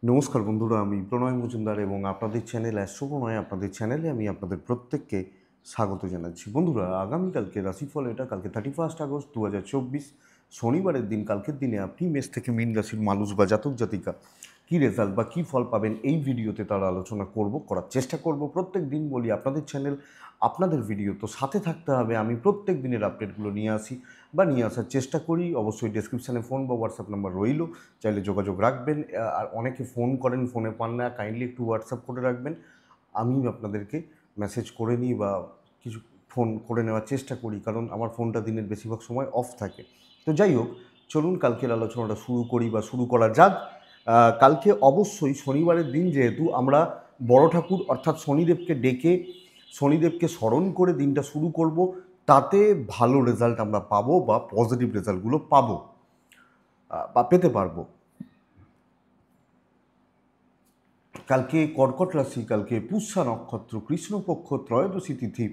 নমস্কার বন্ধুরা, আমি প্রণয় মজুমদার এবং আপনাদের চ্যানেল অ্যাস্ট্রো প্রণয় আপনাদের চ্যানেলে আমি আপনাদের প্রত্যেককে স্বাগত জানাচ্ছি। বন্ধুরা, আগামীকালকে রাশিফল এটা কালকে 31 আগস্ট 2024 শনিবারের দিন। কালকের দিনে আপনি মেষ থেকে মীন রাশির মানুষ বা জাতক জাতিকা কী রেজাল্ট বা কী ফল পাবেন এই ভিডিওতে তারা আলোচনা করার চেষ্টা করব। প্রত্যেক দিন বলি আপনাদের চ্যানেল আপনাদের ভিডিও, তো সাথে থাকতে হবে। আমি প্রত্যেক দিনের আপডেটগুলো নিয়ে আসি বা নিয়ে আসার চেষ্টা করি। অবশ্যই ডেসক্রিপশানে ফোন বা হোয়াটসঅ্যাপ নাম্বার রইল, চাইলে যোগাযোগ রাখবেন। আর অনেকে ফোন করেন, ফোনে পান না, কাইন্ডলি একটু হোয়াটসঅ্যাপ করে রাখবেন। আমি আপনাদেরকে মেসেজ করে নিই বা কিছু ফোন করে নেওয়ার চেষ্টা করি, কারণ আমার ফোনটা দিনের বেশিরভাগ সময় অফ থাকে। তো যাই হোক, চলুন কালকের আলোচনাটা শুরু করি বা শুরু করা যাক। কালকে অবশ্যই শনিবারের দিন, যেহেতু আমরা বড় ঠাকুর অর্থাৎ শনিদেবকে ডেকে শনিদেবকে স্মরণ করে দিনটা শুরু করব, তাতে ভালো রেজাল্ট আমরা পাবো বা পজিটিভ রেজাল্টগুলো পাবো বা পেতে পারবো। কালকে কর্কট রাশি, কালকে পুষ্যা নক্ষত্র, কৃষ্ণপক্ষ, ত্রয়োদশী তিথি,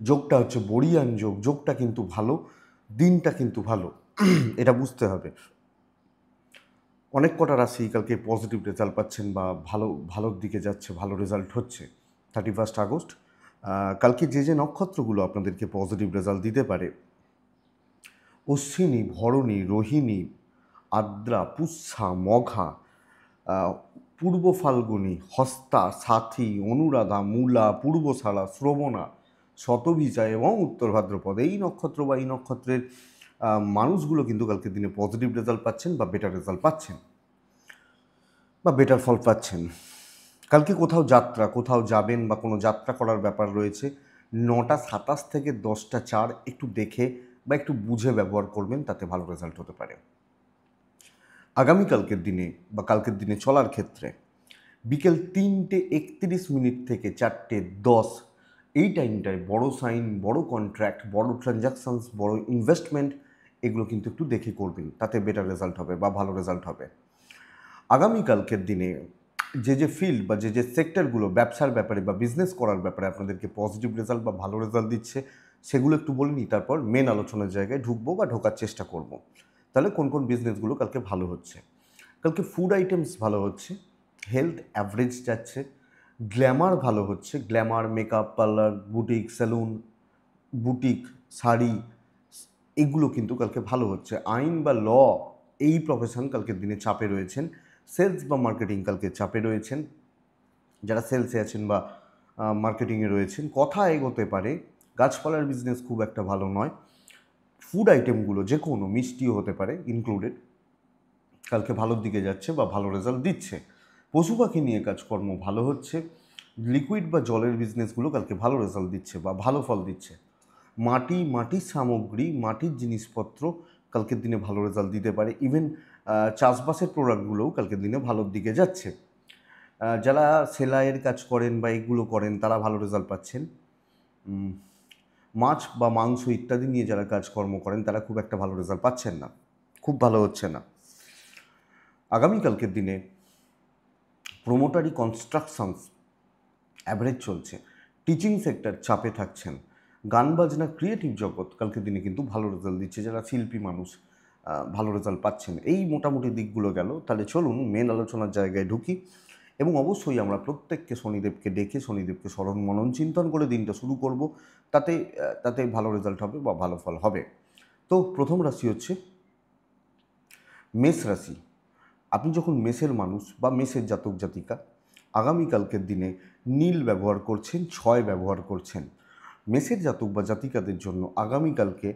যোগটা হচ্ছে বড়িয়ান যোগ। যোগটা কিন্তু ভালো, দিনটা কিন্তু ভালো, এটা বুঝতে হবে। অনেক কটা রাশি কালকে পজিটিভ রেজাল্ট পাচ্ছেন বা ভালোর দিকে যাচ্ছে, ভালো রেজাল্ট হচ্ছে। 31 আগস্ট কালকে যে নক্ষত্রগুলো আপনাদেরকে পজিটিভ রেজাল্ট দিতে পারে: অশ্বিনী, ভরণী, রোহিণী, আদ্রা, পুষ্যা, মঘা, পূর্ব ফাল্গুনী, হস্তা, সাথী, অনুরাধা, মূলা, পূর্বশালা, শ্রবণা, শতভিজা এবং উত্তর ভাদ্রপদ। এই নক্ষত্র বা এই নক্ষত্রের মানুষগুলো কিন্তু কালকের দিনে পজিটিভ রেজাল্ট পাচ্ছেন বা বেটার রেজাল্ট পাচ্ছেন বা বেটার ফল পাচ্ছেন। কালকে কোথাও যাবেন বা কোনো যাত্রা করার ব্যাপার রয়েছে, 9:27 থেকে 10:04 একটু দেখে বা একটু বুঝে ব্যবহার করবেন, তাতে ভালো রেজাল্ট হতে পারে। আগামীকালকের দিনে বা কালকের দিনে চলার ক্ষেত্রে বিকেল 3:31 থেকে 4:10 এই টাইমটায় বড় সাইন, বড় কন্ট্রাক্ট, বড় ট্রানজাকশানস, বড় ইনভেস্টমেন্ট, এগুলো কিন্তু একটু দেখে করবেন, তাতে বেটার রেজাল্ট হবে বা ভালো রেজাল্ট হবে। আগামীকালকের দিনে যে ফিল্ড বা যে সেক্টরগুলো ব্যবসার ব্যাপারে বা বিজনেস করার ব্যাপারে আপনাদেরকে পজিটিভ রেজাল্ট বা ভালো রেজাল্ট দিচ্ছে, সেগুলো একটু বলে নিই, তারপর মেন আলোচনার জায়গায় ঢুকবো বা ঢোকার চেষ্টা করব। তাহলে কোন কোন বিজনেসগুলো কালকে ভালো হচ্ছে? কালকে ফুড আইটেমস ভালো হচ্ছে, হেলথ অ্যাভারেজ যাচ্ছে, গ্ল্যামার ভালো হচ্ছে, glamour, makeup parlour, boutique, salon, boutique, sari, এগুলো কিন্তু কালকে ভালো হচ্ছে। আইন বা ল, এই প্রফেশন কালকের দিনে চাপে রয়েছেন। সেলস বা মার্কেটিং কালকে চাপে রয়েছেন। যারা সেলসে আছেন বা মার্কেটিংয়ে রয়েছেন, কথা এগোতে পারে। গাছপালার বিজনেস খুব একটা ভালো নয়। ফুড আইটেমগুলো যে কোনো মিষ্টিও হতে পারে ইনক্লুডেড, কালকে ভালোর দিকে যাচ্ছে বা ভালো রেজাল্ট দিচ্ছে। পশু পাখি নিয়ে কাজকর্ম ভালো হচ্ছে। লিকুইড বা জলের বিজনেসগুলো কালকে ভালো রেজাল্ট দিচ্ছে বা ভালো ফল দিচ্ছে। মাটির সামগ্রী, মাটির জিনিসপত্র কালকের দিনে ভালো রেজাল্ট দিতে পারে। ইভেন চাষবাসের প্রোডাক্টগুলোও কালকের দিনে ভালোর দিকে যাচ্ছে। যারা সেলাইয়ের কাজ করেন বা এগুলো করেন, তারা ভালো রেজাল্ট পাচ্ছেন। মাছ বা মাংস ইত্যাদি নিয়ে যারা কাজকর্ম করেন, তারা খুব একটা ভালো রেজাল্ট পাচ্ছেন না, খুব ভালো হচ্ছে না। আগামীকালকের দিনে প্রোমোটারি, কনস্ট্রাকশনস অ্যাভারেজ চলছে। টিচিং সেক্টর চাপে থাকছেন। গান বাজনা, ক্রিয়েটিভ জগৎ কালকের দিনে কিন্তু ভালো রেজাল্ট দিচ্ছে। যারা শিল্পী মানুষ, ভালো রেজাল্ট পাচ্ছেন। এই মোটামুটি দিকগুলো গেল। তাহলে চলুন মেন আলোচনার জায়গায় ঢুকি এবং অবশ্যই আমরা প্রত্যেককে শনিদেবকে ডেকে শনিদেবকে স্মরণ মনন চিন্তন করে দিনটা শুরু করব। তাতে ভালো রেজাল্ট হবে বা ভালো ফল হবে। তো প্রথম রাশি হচ্ছে মেষ রাশি। আপনি যখন মেষের মানুষ বা মেষের জাতক জাতিকা, আগামীকালকের দিনে নীল ব্যবহার করছেন, 6 ব্যবহার করছেন। মেষের জাতক বা জাতিকাদের জন্য আগামীকালকে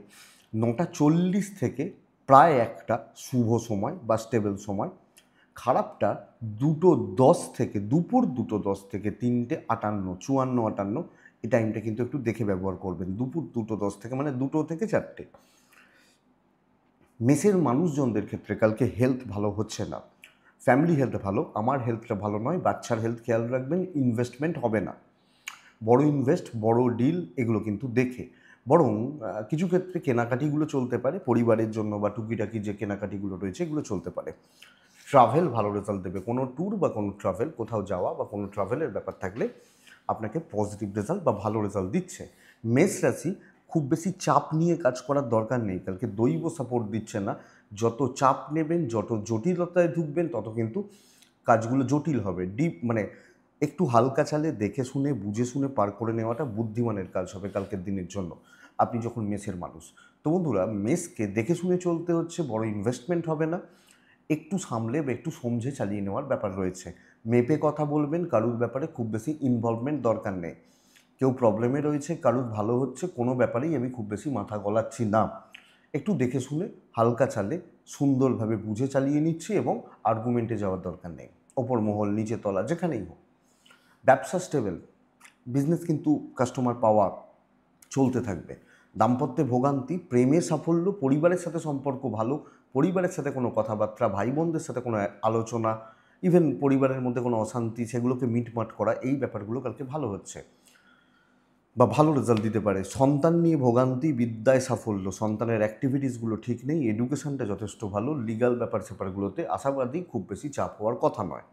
9:40 থেকে প্রায় 1টা শুভ সময় বা স্টেবল সময়। খারাপটা 2:10 থেকে দুপুর 2:10 থেকে 3:58, 54-58, এই টাইমটা কিন্তু একটু দেখে ব্যবহার করবেন। দুপুর 2:10 থেকে, মানে 2 থেকে 4টে। মেষের মানুষজনদের ক্ষেত্রে কালকে হেলথ ভালো হচ্ছে না। ফ্যামিলি হেলথ ভালো, আমার হেলথটা ভালো নয়। বাচ্চার হেলথ খেয়াল রাখবেন। ইনভেস্টমেন্ট হবে না, বড় ইনভেস্ট, বড় ডিল, এগুলো কিন্তু দেখে। বরং কিছু ক্ষেত্রে কেনাকাটিগুলো চলতে পারে পরিবারের জন্য, বা টুকিটাকি যে কেনাকাটিগুলো রয়েছে এগুলো চলতে পারে। ট্রাভেল ভালো রেজাল্ট দেবে। কোনো ট্যুর বা কোনো ট্রাভেল, কোথাও যাওয়া বা কোনো ট্রাভেলের ব্যাপার থাকলে আপনাকে পজিটিভ রেজাল্ট বা ভালো রেজাল্ট দিচ্ছে। মেষ রাশি খুব বেশি চাপ নিয়ে কাজ করার দরকার নেই। কালকে দৈব সাপোর্ট দিচ্ছে না। যত চাপ নেবেন, যত জটিলতায় ঢুকবেন, তত কিন্তু কাজগুলো জটিল হবে। মানে একটু হালকা চালে দেখে শুনে বুঝে শুনে পার করে নেওয়াটা বুদ্ধিমানের কাজ হবে কালকের দিনের জন্য, আপনি যখন মেসের মানুষ। তো বন্ধুরা, মেসকে দেখে শুনে চলতে হচ্ছে, বড় ইনভেস্টমেন্ট হবে না, একটু সামলে বা একটু সমঝে চালিয়ে নেওয়ার ব্যাপার রয়েছে। মেপে কথা বলবেন, কারুর ব্যাপারে খুব বেশি ইনভলভমেন্ট দরকার নেই। কেউ প্রবলেমে রয়েছে, কারুর ভালো হচ্ছে, কোনো ব্যাপারেই আমি খুব বেশি মাথা গলাচ্ছি না। একটু দেখে শুনে হালকা চালে সুন্দরভাবে বুঝে চালিয়ে নিচ্ছি এবং আর্গুমেন্টে যাওয়ার দরকার নেই। ওপর মহল, নিচে তলা, যেখানেই হোক। ব্যবসা স্টেবল, বিজনেস কিন্তু কাস্টমার পাওয়া চলতে থাকবে। দাম্পত্যে ভোগান্তি, প্রেমে সাফল্য, পরিবারের সাথে সম্পর্ক ভালো, পরিবারের সাথে কোনো কথাবার্তা, ভাই বোনদের সাথে কোনো আলোচনা, ইভেন পরিবারের মধ্যে কোনো অশান্তি, সেগুলোকে মিটমাট করা, এই ব্যাপারগুলো কালকে ভালো হচ্ছে বা ভালো রেজাল্ট দিতে পারে। সন্তান নিয়ে ভোগান্তি, বিদ্যায় সাফল্য, সন্তানের অ্যাক্টিভিটিসগুলো ঠিক নেই, এডুকেশনটা যথেষ্ট ভালো, লিগাল ব্যাপার স্যাপারগুলোতে আশাবাদী, খুব বেশি চাপ হওয়ার কথা নয়।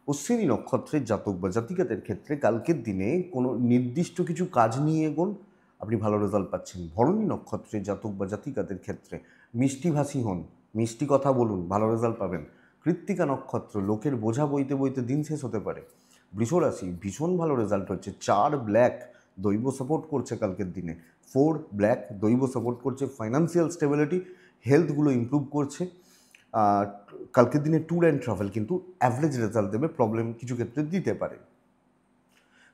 অশ্বিনী নক্ষত্রের জাতক বা জাতিকাদের ক্ষেত্রে কালকের দিনে কোনো নির্দিষ্ট কিছু কাজ নিয়ে এগোন, আপনি ভালো রেজাল্ট পাচ্ছেন। ভরণী নক্ষত্রের জাতক বা জাতিকাদের ক্ষেত্রে মিষ্টিভাষী হন, মিষ্টি কথা বলুন, ভালো রেজাল্ট পাবেন। কৃত্তিকা নক্ষত্র, লোকের বোঝা বইতে বইতে দিন শেষ হতে পারে। বৃষরাশি, ভীষণ ভালো রেজাল্ট হচ্ছে। 4 ব্ল্যাক দৈব সাপোর্ট করছে কালকের দিনে। 4 ব্ল্যাক দৈব সাপোর্ট করছে। ফাইন্যান্সিয়াল স্টেবিলিটি, হেলথগুলো ইমপ্রুভ করছে। কালকের দিনে ট্যুর অ্যান্ড ট্রাভেল কিন্তু অ্যাভারেজ রেজাল্ট দেবে, প্রবলেম কিছু ক্ষেত্রে দিতে পারে।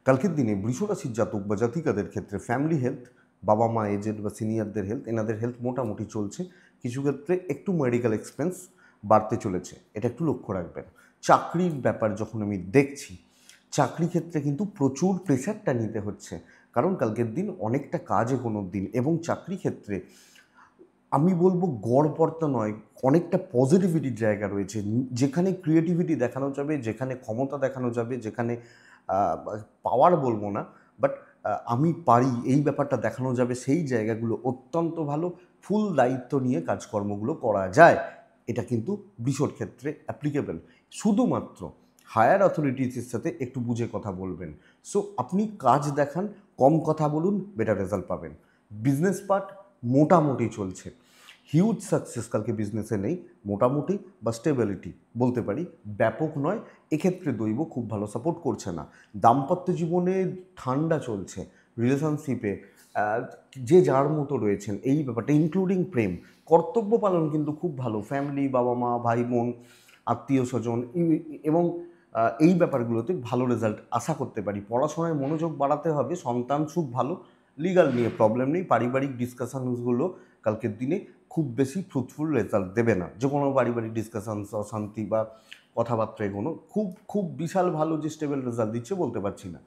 কালকের দিনে বৃষরাশির জাতক বা জাতিকাদের ক্ষেত্রে ফ্যামিলি হেলথ, বাবা মা, এজেড বা সিনিয়রদের হেলথ, এনাদের হেলথ মোটামুটি চলছে। কিছু ক্ষেত্রে একটু মেডিকেল এক্সপেন্স বাড়তে চলেছে, এটা একটু লক্ষ্য রাখবেন। চাকরির ব্যাপার যখন আমি দেখছি, চাকরি ক্ষেত্রে কিন্তু প্রচুর প্রেশারটা নিতে হচ্ছে, কারণ কালকের দিন অনেকটা কাজে কোনো দিন, এবং চাকরি ক্ষেত্রে আমি বলবো গড়পড়তা নয়, অনেকটা পজিটিভিটির জায়গা রয়েছে, যেখানে ক্রিয়েটিভিটি দেখানো যাবে, যেখানে ক্ষমতা দেখানো যাবে, যেখানে পাওয়ার বলবো না, বাট আমি পারি এই ব্যাপারটা দেখানো যাবে, সেই জায়গাগুলো অত্যন্ত ভালো। ফুল দায়িত্ব নিয়ে কাজকর্মগুলো করা যায়, এটা কিন্তু বৃষর ক্ষেত্রে অ্যাপ্লিকেবল। শুধুমাত্র হায়ার অথরিটিসের সাথে একটু বুঝে কথা বলবেন। সো আপনি কাজ দেখান, কম কথা বলুন, বেটার রেজাল্ট পাবেন। বিজনেস পার্ট মোটামুটি চলছে। হিউজ সাকসেস কালকে বিজনেসে নেই, মোটামুটি বা স্টেবিলিটি বলতে পারি, ব্যাপক নয়। এক্ষেত্রে দৈব খুব ভালো সাপোর্ট করছে না। দাম্পত্য জীবনে ঠান্ডা চলছে, রিলেশনশিপে যে যার মতো রয়েছেন, এই ব্যাপারটা ইনক্লুডিং প্রেম। কর্তব্য পালন কিন্তু খুব ভালো, ফ্যামিলি, বাবা মা, ভাই বোন, আত্মীয় স্বজন, এবং এই ব্যাপারগুলোতে ভালো রেজাল্ট আশা করতে পারি। পড়াশোনায় মনোযোগ বাড়াতে হবে, সন্তান সুখ ভালো, লিগাল নিয়ে প্রবলেম নেই। পারিবারিক ডিসকাশনসগুলো কালকের দিনে খুব বেশি ফ্রুটফুল রেজাল্ট দেবে না। যে কোনো পারিবারিক ডিসকাশনস, অশান্তি বা কথাবার্তা এগোনো খুব খুব বিশাল ভালো যে স্টেবল রেজাল্ট দিচ্ছে বলতে পারছি না।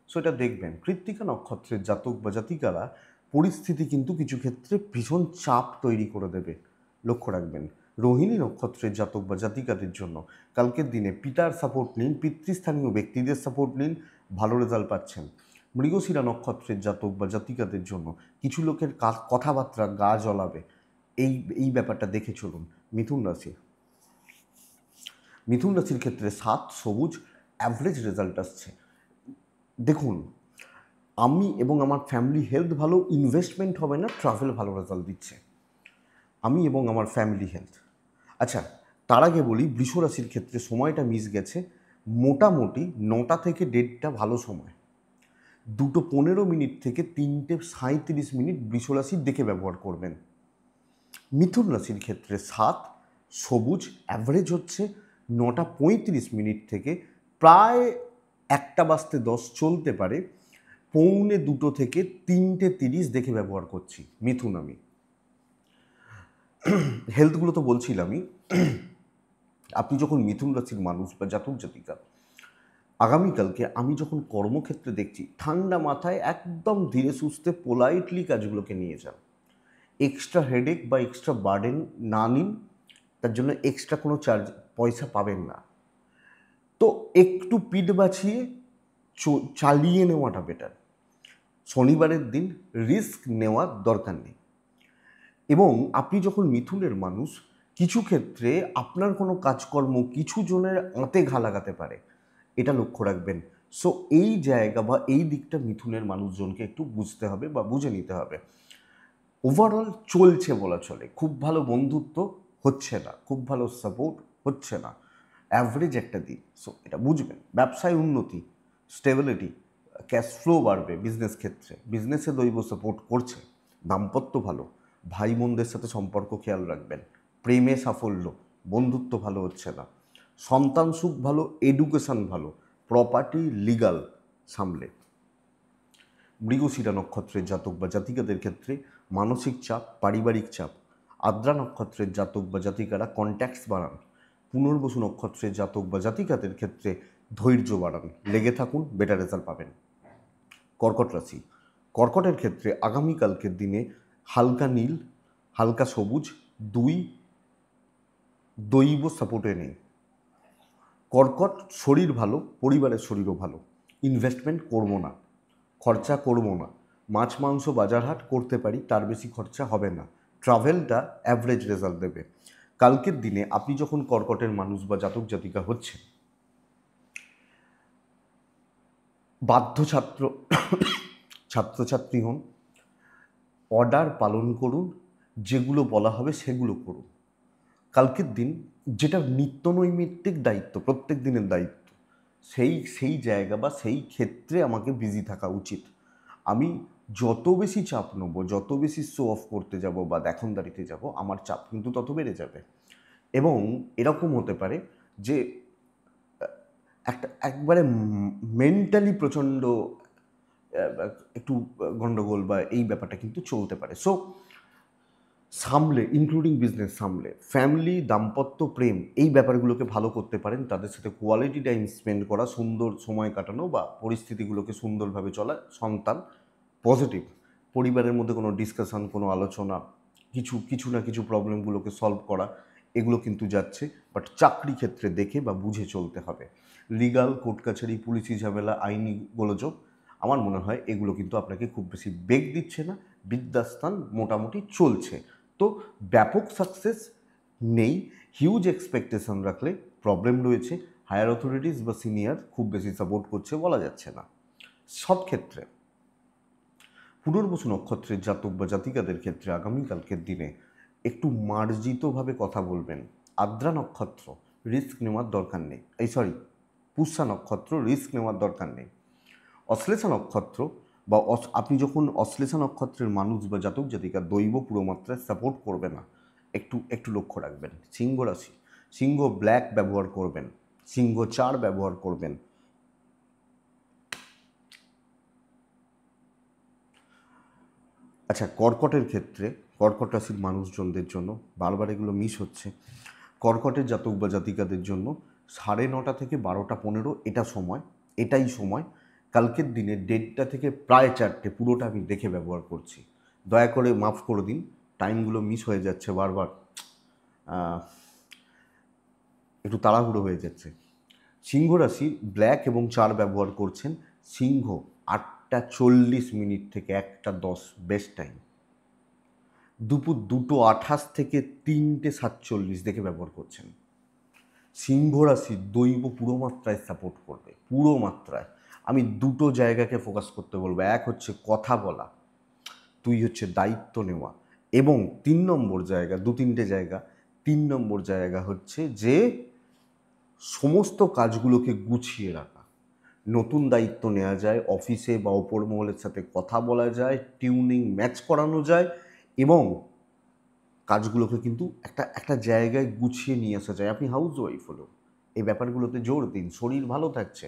সো এটা দেখবেন। কৃত্তিকা নক্ষত্রের জাতক বা জাতিকারা পরিস্থিতি কিন্তু কিছু ক্ষেত্রে ভীষণ চাপ তৈরি করে দেবে, লক্ষ্য রাখবেন। রোহিণী নক্ষত্রের জাতক বা জাতিকাদের জন্য কালকের দিনে পিতার সাপোর্ট নিন, পিতৃস্থানীয় ব্যক্তিদের সাপোর্ট নিন, ভালো রেজাল্ট পাচ্ছেন। মৃগশিরা নক্ষত্রের জাতক বা জাতিকাদের জন্য কিছু লোকের কথাবার্তা গা জ্বলাবে, এই এই ব্যাপারটা দেখে চলুন। মিথুন রাশি, মিথুন রাশির ক্ষেত্রে 7 সবুজ, অ্যাভারেজ রেজাল্ট আসছে। দেখুন, আমি এবং আমার ফ্যামিলি হেলথ ভালো, ইনভেস্টমেন্ট হবে না, ট্রাভেল ভালো রেজাল্ট দিচ্ছে, আমি এবং আমার ফ্যামিলি হেলথ। আচ্ছা, তার আগে বলি বৃষ রাশির ক্ষেত্রে সময়টা মিস গেছে। মোটামুটি 9টা থেকে 1:30 ভালো সময়, 2:15 থেকে 3:37 বৃষ রাশির দেখে ব্যবহার করবেন। মিথুন রাশির ক্ষেত্রে 7 সবুজ, অ্যাভারেজ হচ্ছে 9:35 থেকে প্রায় 1:10 চলতে পারে, 1:45 থেকে 3:30 দেখে ব্যবহার করছি মিথুন আমি। হেলথগুলো তো বলছিলামই। আপনি যখন মিথুন রাশির মানুষ বা জাতক জাতিকা, আগামীকালকে আমি যখন কর্মক্ষেত্রে দেখছি, ঠান্ডা মাথায় একদম ধীরে সুস্থে পোলাইটলি কাজগুলোকে নিয়ে যান। এক্সট্রা হেডেক বা এক্সট্রা বার্ডেন না নিন, তার জন্য এক্সট্রা কোনো পয়সা পাবেন না। তো একটু পিঠ বাঁচিয়ে চালিয়ে নেওয়াটা বেটার। শনিবারের দিন রিস্ক নেওয়ার দরকার নেই। এবং আপনি যখন মিথুনের মানুষ, কিছু ক্ষেত্রে আপনার কোনো কাজকর্ম কিছু জনের আঁতে ঘা লাগাতে পারে, এটা লক্ষ্য রাখবেন। সো এই জায়গা বা এই দিকটা মিথুনের মানুষজনকে একটু বুঝতে হবে বা বুঝে নিতে হবে। ওভারঅল চলছে বলা চলে, খুব ভালো বন্ধুত্ব হচ্ছে না, খুব ভালো সাপোর্ট হচ্ছে না, অ্যাভারেজ একটা দিন। সো এটা বুঝবেন, ব্যবসায় উন্নতি, স্টেবিলিটি, ক্যাশ ফ্লো বাড়বে, বিজনেস ক্ষেত্রে বিজনেসে দৈব সাপোর্ট করছে, দাম্পত্য ভালো, ভাই বোনদের সাথে সম্পর্ক খেয়াল রাখবেন, প্রেমে সাফল্য, বন্ধুত্ব ভালো হচ্ছে না, সন্তান সুখ ভালো, এডুকেশন ভালো, প্রপার্টি লিগাল সামলে। মৃগশিরা নক্ষত্রের জাতক বা জাতিকাদের ক্ষেত্রে মানসিক চাপ, পারিবারিক চাপ। আদ্রা নক্ষত্রের জাতক বা জাতিকারা কন্ট্যাক্টস বাড়ান। পুনর্বসু নক্ষত্রের জাতক বা জাতিকাদের ক্ষেত্রে ধৈর্য বাড়ান, লেগে থাকুন, বেটার রেজাল্ট পাবেন। কর্কট রাশি, কর্কটের ক্ষেত্রে আগামীকালকের দিনে হালকা নীল, হালকা সবুজ, দুই দৈব সাপোর্টে নেই। কর্কট শরীর ভালো, পরিবারের শরীরও ভালো, ইনভেস্টমেন্ট করবো না, খরচা করব না, মাছ মাংস বাজারহাট করতে পারি, তার বেশি খরচা হবে না, ট্রাভেলটা অ্যাভারেজ রেজাল্ট দেবে। কালকের দিনে আপনি যখন কর্কটের মানুষ বা জাতক জাতিকা হচ্ছে, বাধ্য ছাত্রছাত্রী হন, অর্ডার পালন করুন, যেগুলো বলা হবে সেগুলো করুন। কালকের দিন যেটা নিত্যনৈমিত্তিক দায়িত্ব, প্রত্যেক দিনের দায়িত্ব, সেই জায়গা বা সেই ক্ষেত্রে আমাকে বিজি থাকা উচিত। আমি যত বেশি চাপ নেবো, যত বেশি শো অফ করতে যাব বা দেখনদারিতে যাব, আমার চাপ কিন্তু তত বেড়ে যাবে। এবং এরকম হতে পারে যে একবারে মেন্টালি প্রচণ্ড একটু গণ্ডগোল বা এই ব্যাপারটা কিন্তু চলতে পারে। সো সামলে, ইনক্লুডিং বিজনেস সামলে, ফ্যামিলি, দাম্পত্য, প্রেম, এই ব্যাপারগুলোকে ভালো করতে পারেন। তাদের সাথে কোয়ালিটি টাইম স্পেন্ড করা, সুন্দর সময় কাটানো বা পরিস্থিতিগুলোকে সুন্দরভাবে চলা, সন্তান পজিটিভ, পরিবারের মধ্যে কোনো ডিসকাশন, কোনো আলোচনা, কিছু না কিছু প্রবলেমগুলোকে সলভ করা, এগুলো কিন্তু যাচ্ছে। বাট চাকরি ক্ষেত্রে দেখে বা বুঝে চলতে হবে। লিগাল, কোর্ট কাছারি, পুলিশি ঝামেলা, আইনি গোলযোগ, আমার মনে হয় এগুলো কিন্তু আপনাকে খুব বেশি বেগ দিচ্ছে না। বিদ্যাস্থান মোটামুটি চলছে। তো ব্যাপক সাকসেস নেই, হিউজ এক্সপেকটেশন রাখলে প্রবলেম রয়েছে। হায়ার অথরিটিস বা সিনিয়র খুব বেশি সাপোর্ট করছে বলা যাচ্ছে না সব ক্ষেত্রে। পুনর্বসু নক্ষত্রের জাতক বা জাতিকাদের ক্ষেত্রে আগামীকালকের দিনে একটু মার্জিতভাবে কথা বলবেন। আদ্রা নক্ষত্র, রিস্ক নেওয়ার দরকার নেই, পুষ্যা নক্ষত্র, রিস্ক নেওয়ার দরকার নেই। অশ্লেষা নক্ষত্র বা আপনি যখন অশ্লেষা নক্ষত্রের মানুষ বা জাতক জাতিকা দৈব পুরোমাত্রায় সাপোর্ট করবে না, একটু লক্ষ্য রাখবেন। সিংহ রাশি, সিংহ ব্ল্যাক ব্যবহার করবেন, সিংহ 4 ব্যবহার করবেন। আচ্ছা, কর্কটের ক্ষেত্রে, কর্কট রাশির মানুষজনদের জন্য বারবার এগুলো মিস হচ্ছে। কর্কটের জাতক বা জাতিকাদের জন্য 9:30 থেকে 12টা 15 এটাই সময়। কালকের দিনে 1:30 থেকে প্রায় 4টে, পুরোটা আমি দেখে ব্যবহার করছি, দয়া করে মাফ করে দিন, টাইমগুলো মিস হয়ে যাচ্ছে বারবার, একটু তাড়াহুড়ো হয়ে যাচ্ছে। সিংহ রাশি ব্ল্যাক এবং 4 ব্যবহার করছেন। সিংহ 8:40 থেকে 1:10 বেস্ট টাইম। দুপুর 2:28 থেকে 3:47 দেখে ব্যবহার করছেন। সিংহ রাশি দৈব পুরো মাত্রায় সাপোর্ট করবে, পুরো মাত্রায়। আমি দুটো জায়গাকে ফোকাস করতে বলবো, এক হচ্ছে কথা বলা, দুই হচ্ছে দায়িত্ব নেওয়া, এবং 3 নম্বর জায়গা, 2-3টে জায়গা, 3 নম্বর জায়গা হচ্ছে যে সমস্ত কাজগুলোকে গুছিয়ে রাখা। নতুন দায়িত্ব নেওয়া যায়, অফিসে বা ওপর মহলের সাথে কথা বলা যায়, টিউনিং ম্যাচ করানো যায়, এবং কাজগুলোকে কিন্তু একটা জায়গায় গুছিয়ে নিয়ে আসা যায়। আপনি হাউস ওয়াইফ হলেও এই ব্যাপারগুলোতে জোর দিন। শরীর ভালো থাকছে,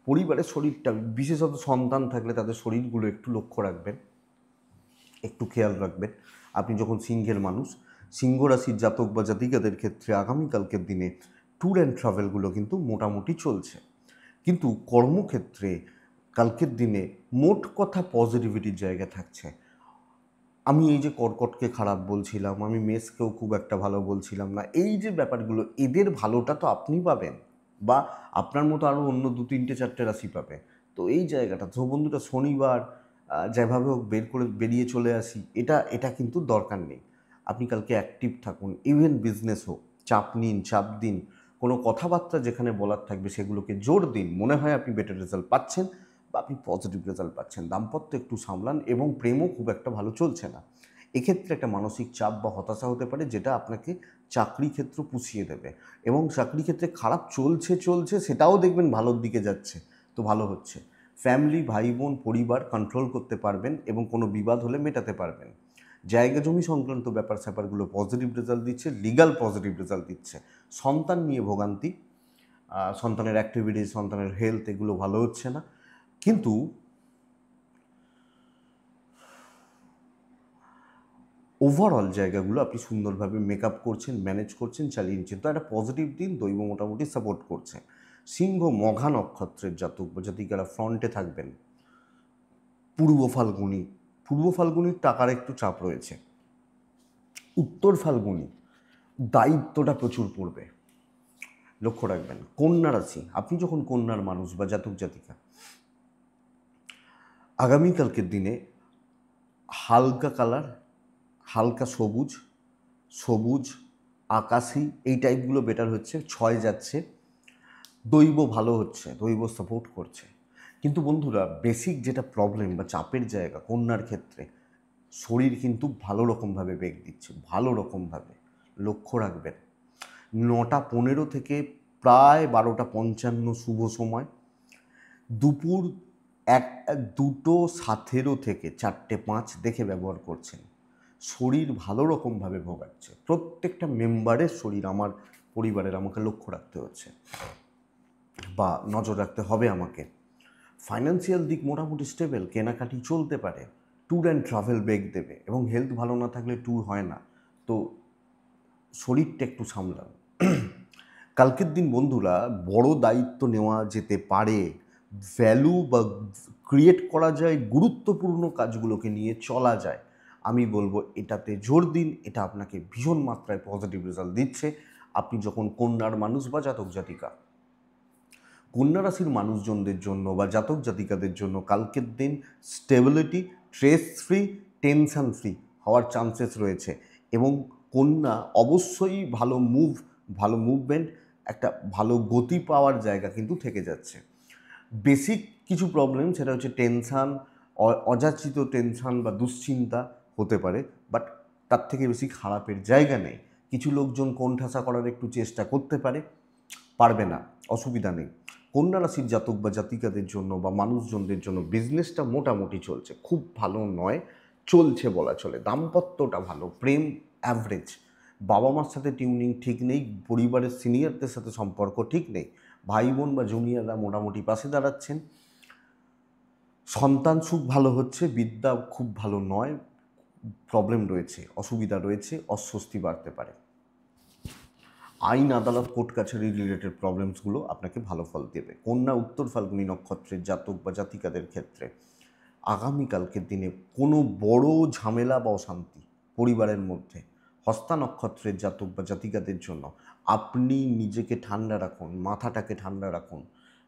পরিবারের শরীরটা, বিশেষত সন্তান থাকলে তাদের শরীরগুলো একটু লক্ষ্য রাখবেন, একটু খেয়াল রাখবেন। আপনি যখন সিংহের মানুষ, সিংহ রাশির জাতক বা জাতিকাদের ক্ষেত্রে আগামীকালকের দিনে ট্যুর অ্যান্ড ট্রাভেলগুলো কিন্তু মোটামুটি চলছে। কিন্তু কর্মক্ষেত্রে কালকের দিনে মোট কথা পজিটিভিটির জায়গা থাকছে। আমি এই যে কর্কটকে খারাপ বলছিলাম, আমি মেষকেও খুব একটা ভালো বলছিলাম না, এই যে ব্যাপারগুলো, এদের ভালোটা তো আপনি পাবেন, বা আপনার মতো আরও অন্য 2-3-4টে রাশি পাবে। তো এই জায়গাটা তো বন্ধুটা, শনিবার যেভাবে হোক বেরিয়ে চলে আসি, এটা কিন্তু দরকার নেই। আপনি কালকে অ্যাক্টিভ থাকুন, ইভেন বিজনেস হোক, চাপ নিন, চাপ দিন, কোনো কথাবার্তা যেখানে বলার থাকবে সেগুলোকে জোর দিন। মনে হয় আপনি বেটার রেজাল্ট পাচ্ছেন বা আপনি পজিটিভ রেজাল্ট পাচ্ছেন। দাম্পত্য একটু সামলান, এবং প্রেমও খুব একটা ভালো চলছে না। এক্ষেত্রে একটা মানসিক চাপ বা হতাশা হতে পারে, যেটা আপনাকে চাকরি ক্ষেত্র পুষিয়ে দেবে। এবং চাকরি ক্ষেত্রে খারাপ চলছে সেটাও দেখবেন ভালোর দিকে যাচ্ছে, তো ভালো হচ্ছে। ফ্যামিলি, ভাই বোন, পরিবার কন্ট্রোল করতে পারবেন এবং কোনো বিবাদ হলে মেটাতে পারবেন। জায়গা জমি সংক্রান্ত ব্যাপার স্যাপারগুলো পজিটিভ রেজাল্ট দিচ্ছে, লিগাল পজিটিভ রেজাল্ট দিচ্ছে। সন্তান নিয়ে ভোগান্তি, সন্তানের অ্যাক্টিভিটিস, সন্তানের হেলথ, এগুলো ভালো হচ্ছে না। কিন্তু ওভারঅল জায়গাগুলো আপনি সুন্দরভাবে মেকআপ করছেন, ম্যানেজ করছেন, চালিয়ে নিচ্ছেন। তো একটা পজিটিভ দিন, দৈব মোটামুটি সাপোর্ট করছে। সিংহ মঘা নক্ষত্রের জাতক বা জাতিকারা ফ্রন্টে থাকবেন। পূর্ব ফাল্গুনির টাকার একটু চাপ রয়েছে। উত্তর ফাল্গুনি দায়িত্বটা প্রচুর পড়বে, লক্ষ্য রাখবেন। কন্যা রাশি, আপনি যখন কন্যার মানুষ বা জাতক জাতিকা, আগামীকালকের দিনে হালকা কালার, হালকা সবুজ, সবুজ আকাশি, এই টাইপগুলো বেটার হচ্ছে। 6 যাচ্ছে, দৈব ভালো হচ্ছে, দৈব সাপোর্ট করছে। কিন্তু বন্ধুরা, বেসিক যেটা প্রবলেম বা চাপের জায়গা কন্যার ক্ষেত্রে, শরীর কিন্তু ভালো রকমভাবে বেগ দিচ্ছে, ভালো রকমভাবে, লক্ষ্য রাখবেন। 9:15 থেকে প্রায় 12:55 শুভ সময়, দুপুর 2:17 থেকে 4:05 দেখে ব্যবহার করছেন। শরীর ভালো রকমভাবে ভোগাচ্ছে, প্রত্যেকটা মেম্বারের শরীর, আমার পরিবারের, আমাকে লক্ষ্য রাখতে হচ্ছে বা নজর রাখতে হবে আমাকে। ফাইন্যান্সিয়াল দিক মোটামুটি স্টেবল, কেনাকাটি চলতে পারে। ট্যুর অ্যান্ড ট্রাভেল বেগ দেবে, এবং হেলথ ভালো না থাকলে ট্যুর হয় না, তো শরীরটা একটু সামলান। কালকের দিন বন্ধুরা, বড় দায়িত্ব নেওয়া যেতে পারে, ভ্যালু বা ক্রিয়েট করা যায়, গুরুত্বপূর্ণ কাজগুলোকে নিয়ে চলা যায়। আমি বলবো এটাতে জোর দিন, এটা আপনাকে ভীষণ মাত্রায় পজিটিভ রেজাল্ট দিচ্ছে। আপনি যখন কন্যার মানুষ বা জাতক জাতিকা, কন্যা রাশির মানুষজনদের জন্য বা জাতক জাতিকাদের জন্য কালকের দিন stability, stress free, tension free হওয়ার চান্সেস রয়েছে। এবং কন্যা অবশ্যই ভালো মুভমেন্ট, একটা ভালো গতি পাওয়ার জায়গা কিন্তু থেকে যাচ্ছে। বেসিক কিছু প্রবলেম, সেটা হচ্ছে টেনশান, অযাচিত টেনশান বা দুশ্চিন্তা হতে পারে, বাট তার থেকে বেশি খারাপের জায়গা নেই। কিছু লোকজন কোণঠাসা করার একটু চেষ্টা করতে পারে, পারবে না, অসুবিধা নেই। কন্যা রাশির জাতক বা জাতিকাদের জন্য বা মানুষজনদের জন্য বিজনেসটা মোটামুটি চলছে, খুব ভালো নয়, চলছে বলা চলে। দাম্পত্যটা ভালো, প্রেম অ্যাভারেজ, বাবা মার সাথে টিউনিং ঠিক নেই, পরিবারের সিনিয়রদের সাথে সম্পর্ক ঠিক নেই, ভাই বোন বা জুনিয়ররা মোটামুটি পাশে দাঁড়াচ্ছেন। সন্তান সুখ ভালো হচ্ছে, বিদ্যা খুব ভালো নয়, প্রবলেম রয়েছে, অসুবিধা রয়েছে, অস্বস্তি বাড়তে পারে। আইন আদালত কোর্ট কাছারি রিলেটেড প্রবলেমসগুলো আপনাকে ভালো ফল দেবে। কন্যা উত্তর ফাল্গুনী নক্ষত্রের জাতক বা জাতিকাদের ক্ষেত্রে আগামীকালকের দিনে কোনো বড় ঝামেলা বা অশান্তি পরিবারের মধ্যে। হস্তা নক্ষত্রের জাতক বা জাতিকাদের জন্য আপনি নিজেকে ঠান্ডা রাখুন, মাথাটাকে ঠান্ডা রাখুন,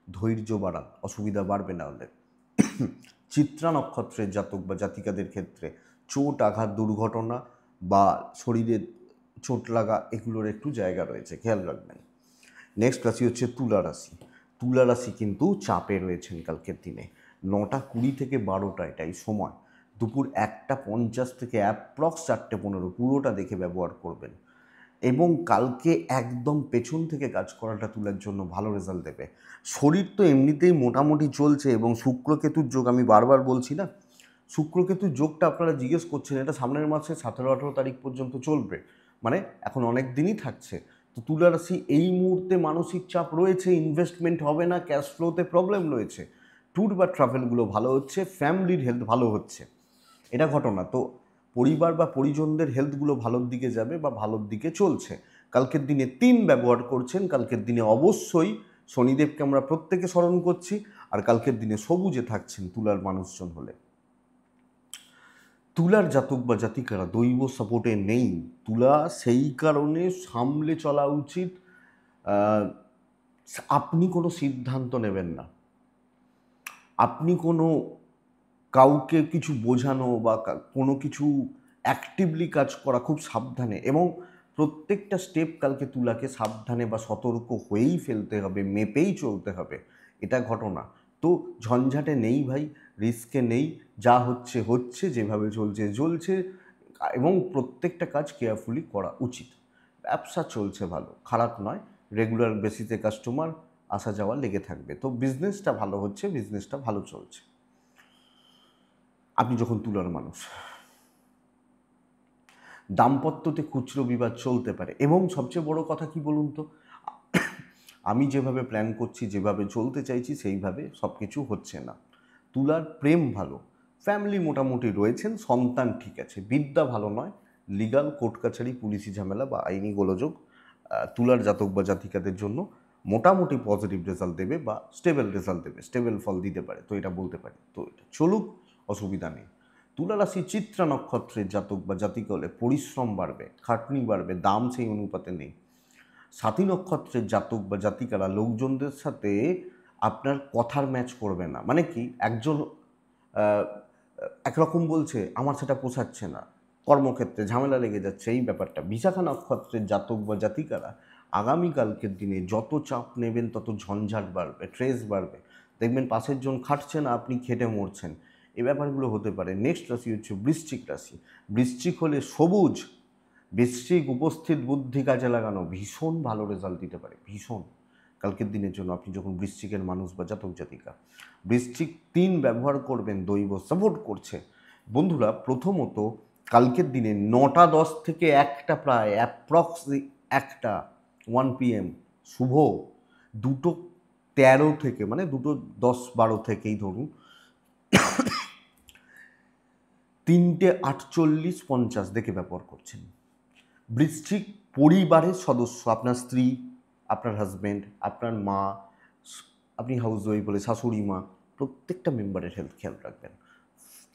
ধৈর্য বাড়ান, অসুবিধা বাড়বে না হলে। চিত্রা নক্ষত্রের জাতক বা জাতিকাদের ক্ষেত্রে চোট, আঘাত, দুর্ঘটনা বা শরীরের চোট লাগা, এগুলোর একটু জায়গা রয়েছে, খেয়াল রাখবেন। নেক্সট রাশি হচ্ছে তুলা রাশি। তুলা রাশি কিন্তু চাপে রয়েছেন কালকের দিনে। 9:20 থেকে 12টা এটাই সময়। দুপুর 1:50 থেকে অ্যাপ্রক্স 4:15 পুরোটা দেখে ব্যবহার করবেন। এবং কালকে একদম পেছন থেকে কাজ করাটা তুলার জন্য ভালো রেজাল্ট দেবে। শরীর তো এমনিতেই মোটামুটি চলছে, এবং শুক্র-কেতুর যোগ আমি বারবার বলছি না, শুক্র-কেতুর যোগটা আপনারা জিজ্ঞেস করছেন, এটা সামনের মাসে 17-18 তারিখ পর্যন্ত চলবে, মানে এখন অনেক দিনই থাকছে। তো তুলা রাশি এই মুহূর্তে মানসিক চাপ রয়েছে, ইনভেস্টমেন্ট হবে না, ক্যাশ ফ্লোতে প্রবলেম রয়েছে, ট্যুর বা ট্রাভেলগুলো ভালো হচ্ছে, ফ্যামিলির হেলথ ভালো হচ্ছে, এটা ঘটনা। তো পরিবার বা পরিজনদের হেলথগুলো ভালোর দিকে যাবে বা ভালোর দিকে চলছে। কালকের দিনে 3 ব্যবহার করছেন, কালকের দিনে অবশ্যই শনিদেবকে আমরা প্রত্যেকে স্মরণ করছি, আর কালকের দিনে সবুজে থাকছেন তুলার মানুষজন হলে। তুলার জাতক বা জাতিকারা দৈব সাপোর্টে নেই, তুলা সেই কারণে সামলে চলা উচিত। আপনি কোনো সিদ্ধান্ত নেবেন না, আপনি কোনো কাউকে কিছু বোঝানো বা কোনো কিছু অ্যাক্টিভলি কাজ করা খুব সাবধানে, এবং প্রত্যেকটা স্টেপ কালকে তুলাকে সাবধানে বা সতর্ক হয়েই ফেলতে হবে, মেপেই চলতে হবে, এটা ঘটনা। তো ঝঞ্ঝাটে নেই ভাই, রিস্কে নেই, যা হচ্ছে হচ্ছে, যেভাবে চলছে চলছে, এবং প্রত্যেকটা কাজ কেয়ারফুলি করা উচিত। ব্যবসা চলছে ভালো, খারাপ নয়, রেগুলার বেসিসে কাস্টমার আসা যাওয়া লেগে থাকবে, তো বিজনেসটা ভালো হচ্ছে, বিজনেসটা ভালো চলছে। আপনি যখন তুলার মানুষ, দাম্পত্যতে খুচরো বিবাদ চলতে পারে, এবং সবচেয়ে বড় কথা কি বলুন তো, আমি যেভাবে প্ল্যান করছি, যেভাবে চলতে চাইছি, সেইভাবে সব কিছু হচ্ছে না। তুলার প্রেম ভালো, ফ্যামিলি মোটামুটি রয়েছেন, সন্তান ঠিক আছে, বিদ্যা ভালো নয়, লিগাল কোর্ট কাছারি পুলিশি ঝামেলা বা আইনি গোলযোগ তুলার জাতক বা জাতিকাদের জন্য মোটামুটি পজিটিভ রেজাল্ট দেবে বা স্টেবল রেজাল্ট দেবে, স্টেবল ফল দিতে পারে, তো এটা বলতে পারি। তো এটা চলুক, অসুবিধা নেই। তুলা রাশি চিত্রা নক্ষত্রের জাতক বা জাতিকা হলে পরিশ্রম বাড়বে, খাটনি বাড়বে, দাম সেই অনুপাতে নেই। সাথী নক্ষত্রের জাতক বা জাতিকারা লোকজনদের সাথে আপনার কথার ম্যাচ করবে না, মানে কি, একজন একরকম বলছে, আমার সেটা পোষাচ্ছে না, কর্মক্ষেত্রে ঝামেলা লেগে যাচ্ছে, এই ব্যাপারটা। বিশাখা নক্ষত্রের জাতক বা জাতিকারা আগামীকালকের দিনে যত চাপ নেবেন তত ঝঞ্ঝাট বাড়বে, ট্রেস বাড়বে, দেখবেন পাশের জন খাটছে না, আপনি খেটে মরছেন, এই ব্যাপারগুলো হতে পারে। নেক্সট রাশি হচ্ছে বৃশ্চিক রাশি। বৃশ্চিক হলে সবুজ, বৃশ্চিক উপস্থিত বুদ্ধি কাজে লাগানো ভীষণ ভালো রেজাল্ট দিতে পারে, ভীষণ কালকের দিনের জন্য। আপনি যখন বৃশ্চিকের মানুষ বা জাতক জাতিকা, বৃশ্চিক 3 ব্যবহার করবেন, দৈব সাপোর্ট করছে। বন্ধুরা, প্রথমত কালকের দিনে 9টা 10 থেকে 1টা, প্রায় অ্যাপ্রক্সি 1টা 1 PM শুভ, 2:13 থেকে, মানে 2:10-12 থেকেই ধরুন 3:48-50 দেখে ব্যবহার করছেন। বৃশ্চিক পরিবারের সদস্য, আপনার স্ত্রী, আপনার হাজব্যান্ড, আপনার মা, আপনি হাউস ওয়াইফ বলে শাশুড়ি মা, প্রত্যেকটা মেম্বারের হেলথ খেয়াল রাখবেন।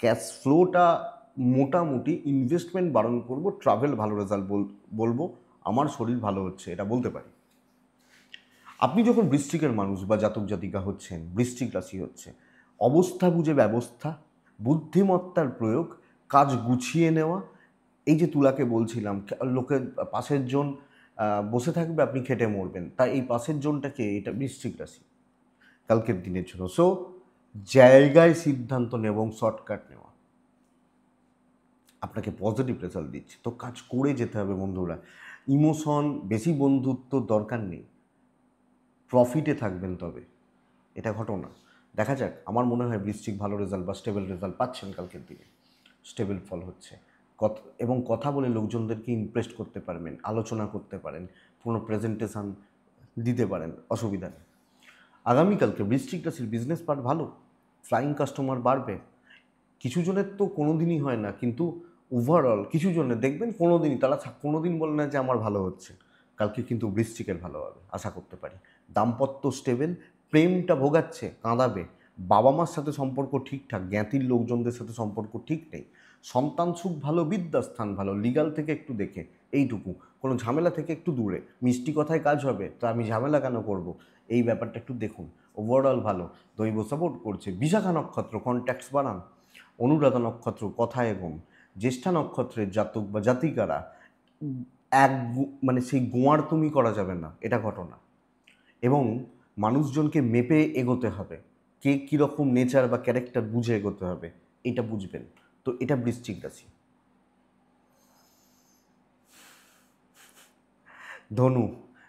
ক্যাশ ফ্লোটা মোটামুটি, ইনভেস্টমেন্ট বারণ করব, ট্রাভেল ভালো রেজাল্ট বলবো, আমার শরীর ভালো হচ্ছে এটা বলতে পারি। আপনি যখন বৃশ্চিকের মানুষ বা জাতক জাতিকা হচ্ছেন, বৃশ্চিক রাশি হচ্ছে, অবস্থা বুঝে ব্যবস্থা, বুদ্ধিমত্তার প্রয়োগ, কাজ গুছিয়ে নেওয়া। এই যে তুলাকে বলছিলাম, লোকের পাশের জন বসে থাকবে, আপনি খেটে মরবেন, তাই এই পাশের জনটাকে, এটা বৃশ্চিক রাশি কালকের দিনের জন্য। সো জায়গায় সিদ্ধান্ত নেওয়া এবং শর্টকাট নেওয়া আপনাকে পজিটিভ রেজাল্ট দিচ্ছে, তো কাজ করে যেতে হবে বন্ধুরা। ইমোশন, বেশি বন্ধুত্ব দরকার নেই, প্রফিটে থাকবেন তবে, এটা ঘটনা। দেখা যাক, আমার মনে হয় বৃশ্চিক ভালো রেজাল্ট বা স্টেবল রেজাল্ট পাচ্ছেন কালকের দিনে, স্টেবল ফল হচ্ছে। এবং কথা বলে লোকজনদেরকে ইমপ্রেস করতে পারবেন, আলোচনা করতে পারেন, কোনো প্রেজেন্টেশন দিতে পারেন, অসুবিধা নেই। আগামীকালকে বৃশ্চিক রাশির বিজনেস পার্ট ভালো, ফ্লাইং কাস্টমার বাড়বে। কিছু জনের তো কোনো দিনই হয় না, কিন্তু ওভারঅল কিছু জনের দেখবেন কোনো দিনই, তারা কোনো দিন বলে না যে আমার ভালো হচ্ছে, কালকে কিন্তু বৃশ্চিকের ভালো হবে, আশা করতে পারি। দাম্পত্য স্টেবল, প্রেমটা ভোগাচ্ছে, কাঁদাবে, বাবা মার সাথে সম্পর্ক ঠিকঠাক, জ্ঞাতির লোকজনদের সাথে সম্পর্ক ঠিক নেই, সন্তান সুখ ভালো, বিদ্যাস্থান ভালো, লিগাল থেকে একটু দেখে, এইটুকু, কোনো ঝামেলা থেকে একটু দূরে, মিষ্টি কথায় কাজ হবে, তো আমি ঝামেলা কেন করব, এই ব্যাপারটা একটু দেখুন। ওভারঅল ভালো, দৈব সাপোর্ট করছে। বিশাখা নক্ষত্র কন্ট্যাক্টস বাড়ান, অনুরাধা নক্ষত্র কথা এগোন, জ্যেষ্ঠা নক্ষত্রের জাতক বা জাতিকারা মানে সেই গোয়ার তুমি করা যাবে না, এটা ঘটনা। এবং মানুষজনকে মেপে এগোতে হবে, কে কীরকম নেচার বা ক্যারেক্টার বুঝে এগোতে হবে, এটা বুঝবেন। তো এটা বৃশ্চিক রাশি। ধনু,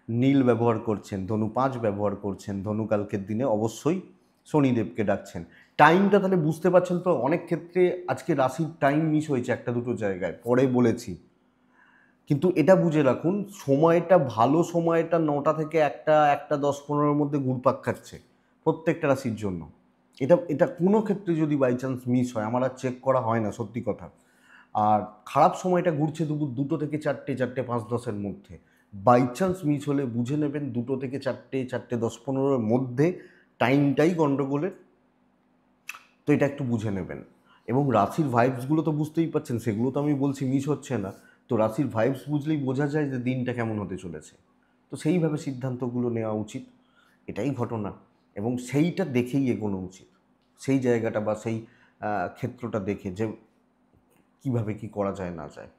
নীল ব্যবহার করছেন, ধনু 5 ব্যবহার করছেন, ধনু কালকের দিনে অবশ্যই শনিদেবকে ডাকছেন। টাইমটা তাহলে বুঝতে পারছেন তো, অনেক ক্ষেত্রে আজকে রাশির টাইম মিস হয়েছে একটা দুটো জায়গায়, পরে বলেছি, কিন্তু এটা বুঝে রাখুন, সময়টা ভালো, সময়টা 9টা থেকে 1টা 10-15-র মধ্যে ঘুরপাক খাচ্ছে প্রত্যেকটা রাশির জন্য। এটা এটা কোনো ক্ষেত্রে যদি বাই চান্স মিস হয়, আমার আর চেক করা হয় না, সত্যি কথা। আর খারাপ সময়টা ঘুরছে দুপুর 2টো থেকে 4টে, 4টে 5-10-এর মধ্যে। বাই চান্স মিস হলে বুঝে নেবেন 2টো থেকে 4টে, 4টে 10-15-এর মধ্যে টাইমটাই গণ্ডগোলের, তো এটা একটু বুঝে নেবেন। এবং রাশির ভাইবসগুলো তো বুঝতেই পারছেন, সেগুলো তো আমি বলছি মিস হচ্ছে না, তো রাশির ভাইবস বুঝলেই বোঝা যায় যে দিনটা কেমন হতে চলেছে, তো সেইভাবে সিদ্ধান্তগুলো নেওয়া উচিত, এটাই ঘটনা। এবং সেইটা দেখেই এগোনো উচিত, সেই জায়গাটা বা সেই ক্ষেত্রটা দেখে যে কিভাবে কি করা যায় না যায়।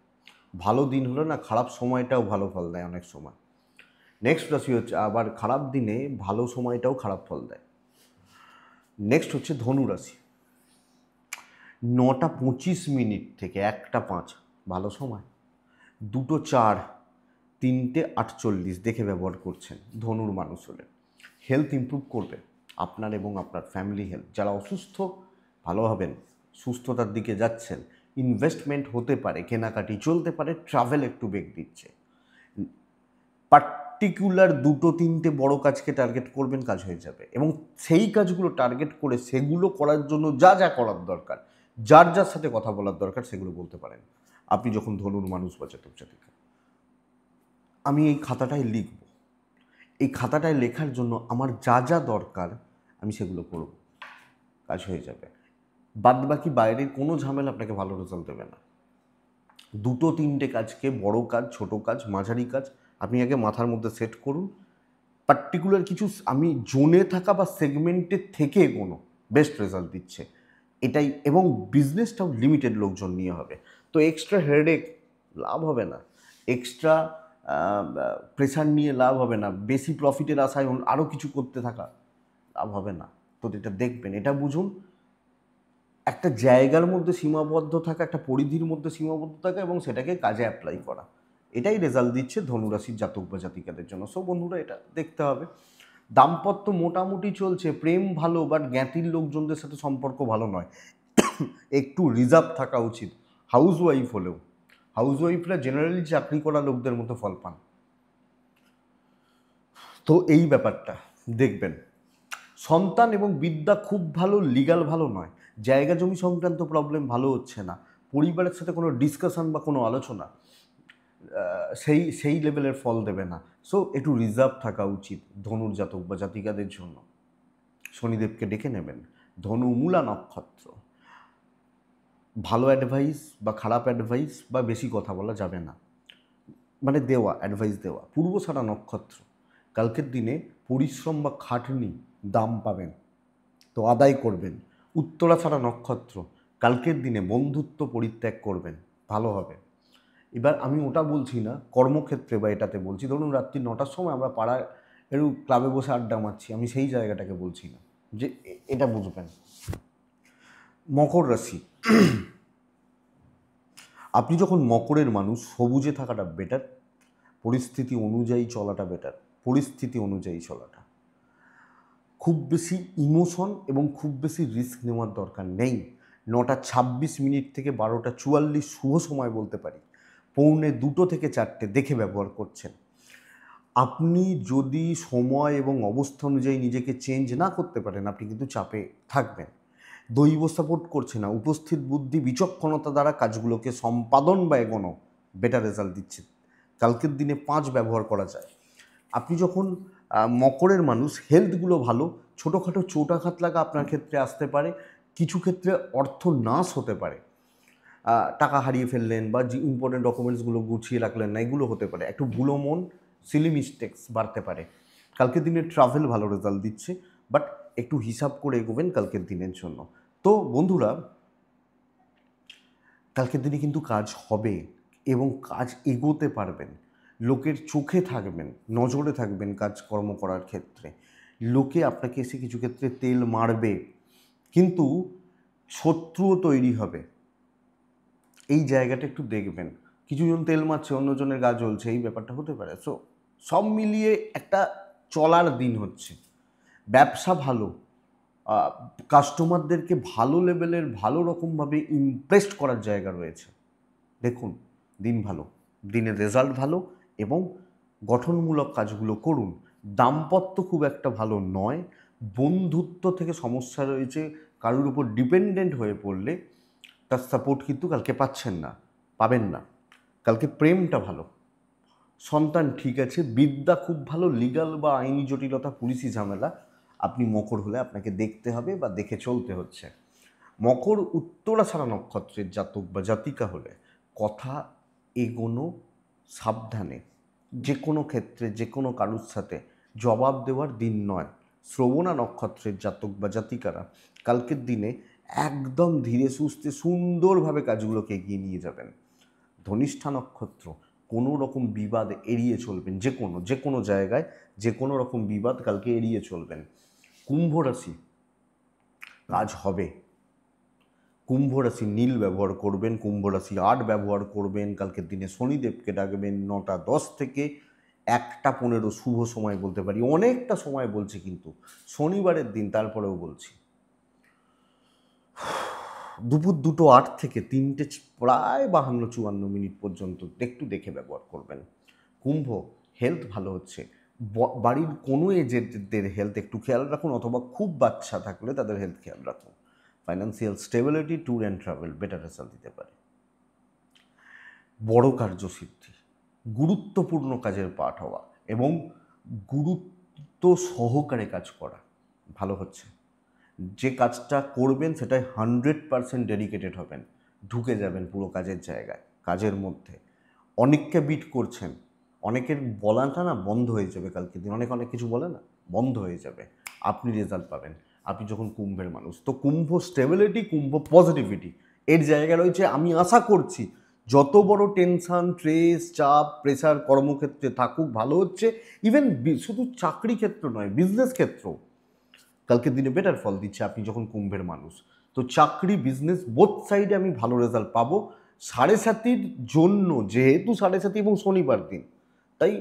ভালো দিন হলে না, খারাপ সময়টাও ভালো ফল দেয় অনেক সময়। নেক্সট রাশি হচ্ছে, আবার খারাপ দিনে ভালো সময়টাও খারাপ ফল দেয়। নেক্সট হচ্ছে ধনু রাশি। 9টা 25 মিনিট থেকে 1টা 5 ভালো সময়। 2:04, 3:48 দেখে ব্যবহার করছেন ধনুর মানুষ হলে। হেলথ ইমপ্রুভ করবে আপনার এবং আপনার ফ্যামিলি হেলথ। যারা অসুস্থ ভালো হবেন, সুস্থতার দিকে যাচ্ছেন, ইনভেস্টমেন্ট হতে পারে, কেনাকাটি চলতে পারে, ট্রাভেল একটু বেগ দিচ্ছে। পার্টিকুলার 2-3টে বড় কাজকে টার্গেট করবেন, কাজ হয়ে যাবে। এবং সেই কাজগুলো টার্গেট করে সেগুলো করার জন্য যা যা করার দরকার, যার যার সাথে কথা বলার দরকার, সেগুলো বলতে পারেন আপনি যখন ধনুর মানুষ বা জাতক জাতিকা। আমি এই খাতাটায় লিখব, এই খাতাটায় লেখার জন্য আমার যা যা দরকার আমি সেগুলো করব, কাজ হয়ে যাবে। বাদ বাকি বাইরের কোনো ঝামেলা আপনাকে ভালো রেজাল্ট দেবে না। 2-3টে কাজকে, বড় কাজ, ছোট কাজ, মাঝারি কাজ, আপনি আগে মাথার মধ্যে সেট করুন। পার্টিকুলার কিছু আমি জোনে থাকা বা সেগমেন্টের থেকে কোনো বেস্ট রেজাল্ট দিচ্ছে এটাই। এবং বিজনেসটাও লিমিটেড লোকজন নিয়ে হবে, তো এক্সট্রা হেডেক লাভ হবে না, এক্সট্রা প্রেশার নিয়ে লাভ হবে না, বেশি প্রফিটের আশায় আরও কিছু করতে থাকা লাভ হবে না। তো এটা দেখবেন, এটা বুঝুন, একটা জায়গার মধ্যে সীমাবদ্ধ থাকা, একটা পরিধির মধ্যে সীমাবদ্ধ থাকা এবং সেটাকে কাজে অ্যাপ্লাই করা, এটাই রেজাল্ট দিচ্ছে ধনুরাশির জাতক বা জাতিকাদের জন্য। সো বন্ধুরা, এটা দেখতে হবে। দাম্পত্য মোটামুটি চলছে, প্রেম ভালো, বাট জ্ঞাতির লোকজনদের সাথে সম্পর্ক ভালো নয়, একটু রিজার্ভ থাকা উচিত। হাউস ওয়াইফ হলেও, হাউস ওয়াইফরা জেনারেলি চাকরি করা লোকদের মতো ফল পান। তো এই ব্যাপারটা দেখবেন। সন্তান এবং বিদ্যা খুব ভালো, লিগাল ভালো নয়, জায়গা জমি সংক্রান্ত প্রবলেম ভালো হচ্ছে না, পরিবারের সাথে কোনো ডিসকাশন বা কোনো আলোচনা সেই সেই লেভেলের ফল দেবে না। সো একটু রিজার্ভ থাকা উচিত ধনুর জাতক বা জাতিকাদের জন্য। শনিদেবকে ডেকে নেবেন। ধনু মূলা নক্ষত্র, ভালো অ্যাডভাইস বা খারাপ অ্যাডভাইস বা বেশি কথা বলা যাবে না, মানে দেওয়া অ্যাডভাইস দেওয়া। পূর্বষাঢ়া নক্ষত্র, কালকের দিনে পরিশ্রম বা খাটনি দাম পাবেন, তো আদায় করবেন। উত্তরাষাঢ়া নক্ষত্র, কালকের দিনে বন্ধুত্ব পরিত্যাগ করবেন, ভালো হবে। এবার আমি ওটা বলছি না কর্মক্ষেত্রে বা এটাতে বলছি, ধরুন রাত্রি 9টার সময় আমরা পাড়ায় একটু ক্লাবে বসে আড্ডা মারছি, আমি সেই জায়গাটাকে বলছি না, যে এটা বুঝবেন। মকর রাশি, আপনি যখন মকরের মানুষ, সবুজে থাকাটা বেটার, পরিস্থিতি অনুযায়ী চলাটা বেটার, পরিস্থিতি অনুযায়ী চলাটা। খুব বেশি ইমোশন এবং খুব বেশি রিস্ক নেওয়ার দরকার নেই। 9:26 থেকে 12:44 শুভ সময় বলতে পারি, 1:45 থেকে 4টে দেখে ব্যবহার করছেন। আপনি যদি সময় এবং অবস্থা অনুযায়ী নিজেকে চেঞ্জ না করতে পারেন, আপনি কিন্তু চাপে থাকবেন। দৈব সাপোর্ট করছে না, উপস্থিত বুদ্ধি বিচক্ষণতা দ্বারা কাজগুলোকে সম্পাদন বা এগোনো বেটার রেজাল্ট দিচ্ছে। কালকের দিনে 5 ব্যবহার করা যায়। আপনি যখন মকরের মানুষ, হেলথগুলো ভালো, ছোটোখাটো চোটাঘাত লাগা আপনার ক্ষেত্রে আসতে পারে, কিছু ক্ষেত্রে অর্থ নাশ হতে পারে, টাকা হারিয়ে ফেললেন বা যে ইম্পর্টেন্ট ডকুমেন্টসগুলো গুছিয়ে রাখলেন না, এগুলো হতে পারে। একটু ভুলো মন, সিলি মিস্টেক্স বাড়তে পারে। কালকের দিনে ট্রাভেল ভালো রেজাল্ট দিচ্ছে, বাট একটু হিসাব করে এগোবেন কালকের দিনের জন্য। তো বন্ধুরা, কালকের দিনে কিন্তু কাজ হবে এবং কাজ এগোতে পারবেন। লোকের চোখে থাকবেন, নজরে থাকবেন কাজকর্ম করার ক্ষেত্রে। লোকে আপনাকে এসে কিছু ক্ষেত্রে তেল মারবে, কিন্তু শত্রুও তৈরি হবে, এই জায়গাটা একটু দেখবেন। কিছুজন তেল মারছে, অন্যজনের গা জ্বলছে, এই ব্যাপারটা হতে পারে। সো সব মিলিয়ে একটা চলার দিন হচ্ছে। ব্যবসা ভালো, কাস্টমারদেরকে ভালো লেভেলের, ভালো রকমভাবে ইমপ্রেসড করার জায়গা রয়েছে। দেখুন, দিন ভালো, দিনের রেজাল্ট ভালো এবং গঠনমূলক কাজগুলো করুন। দাম্পত্য খুব একটা ভালো নয়, বন্ধুত্ব থেকে সমস্যা রয়েছে, কারোর উপর ডিপেন্ডেন্ট হয়ে পড়লে তার সাপোর্ট কিন্তু কালকে পাচ্ছেন না, পাবেন না। কালকে প্রেমটা ভালো, সন্তান ঠিক আছে, বিদ্যা খুব ভালো, লিগাল বা আইনি জটিলতা, পুলিশি ঝামেলা আপনি মকর হলে আপনাকে দেখতে হবে বা দেখে চলতে হচ্ছে। মকর উত্তরাষাঢ়া নক্ষত্রের জাতক বা জাতিকা হলে কথা এগোনো সাবধানে, যে কোনো ক্ষেত্রে যে কোনো কারুর সাথে জবাব দেওয়ার দিন নয়। শ্রবণা নক্ষত্রের জাতক বা জাতিকারা কালকের দিনে একদম ধীরে সুস্থে সুন্দরভাবে কাজগুলোকে এগিয়ে নিয়ে যাবেন। ধনিষ্ঠা নক্ষত্র, কোনো রকম বিবাদ এড়িয়ে চলবেন, যে কোনো জায়গায় যে কোনো রকম বিবাদ কালকে এড়িয়ে চলবেন। কুম্ভ রাশি, কাজ হবে, কুম্ভ রাশি নীল ব্যবহার করবেন, কুম্ভ রাশি 8 ব্যবহার করবেন, কালকের দিনে শনিদেবকে ডাকবেন 9টা 10 থেকে 1টা 15 শুভ সময় বলতে পারি, অনেকটা সময় বলছি কিন্তু শনিবারের দিন, তারপরেও বলছি দুপুর 2টো 8 থেকে 3টে প্রায় 52-54 পর্যন্ত একটু দেখে ব্যবহার করবেন। কুম্ভ, হেলথ ভালো হচ্ছে, বাড়ির কোনো এজেডদের হেলথ একটু খেয়াল রাখুন, অথবা খুব বাচ্চা থাকলে তাদের হেলথ খেয়াল রাখুন। Financial stability, tour and travel better result দিতে পারে। বড় কার্যসিদ্ধি, গুরুত্বপূর্ণ কাজের পাঠ হওয়া এবং গুরুত্ব সহকারে কাজ করা ভালো হচ্ছে। যে কাজটা করবেন সেটাই 100% ডেডিকেটেড হবেন, ঢুকে যাবেন পুরো কাজের জায়গায়, কাজের মধ্যে। অনেককে বিট করছেন, অনেকের বলাটা না বন্ধ হয়ে যাবে কালকে দিন, অনেক কিছু বলে না, বন্ধ হয়ে যাবে, আপনি রেজাল্ট পাবেন। আপনি যখন কুম্ভের মানুষ, তো কুম্ভ স্টেবিলিটি, কুম্ভ পজিটিভিটি এর জায়গা রয়েছে। আমি আশা করছি যত বড় টেনশন, স্ট্রেস, চাপ, প্রেশার কর্মক্ষেত্রে থাকুক ভালো হচ্ছে। ইভেন শুধু চাকরি ক্ষেত্র নয়, বিজনেস ক্ষেত্রেও কালকের দিনে বেটার ফল দিচ্ছে আপনি যখন কুম্ভের মানুষ। তো চাকরি, বিজনেস বোথ সাইডে আমি ভালো রেজাল্ট পাবো। 7.5-র জন্য, যেহেতু 7.5 এবং শনিবার দিন, তাই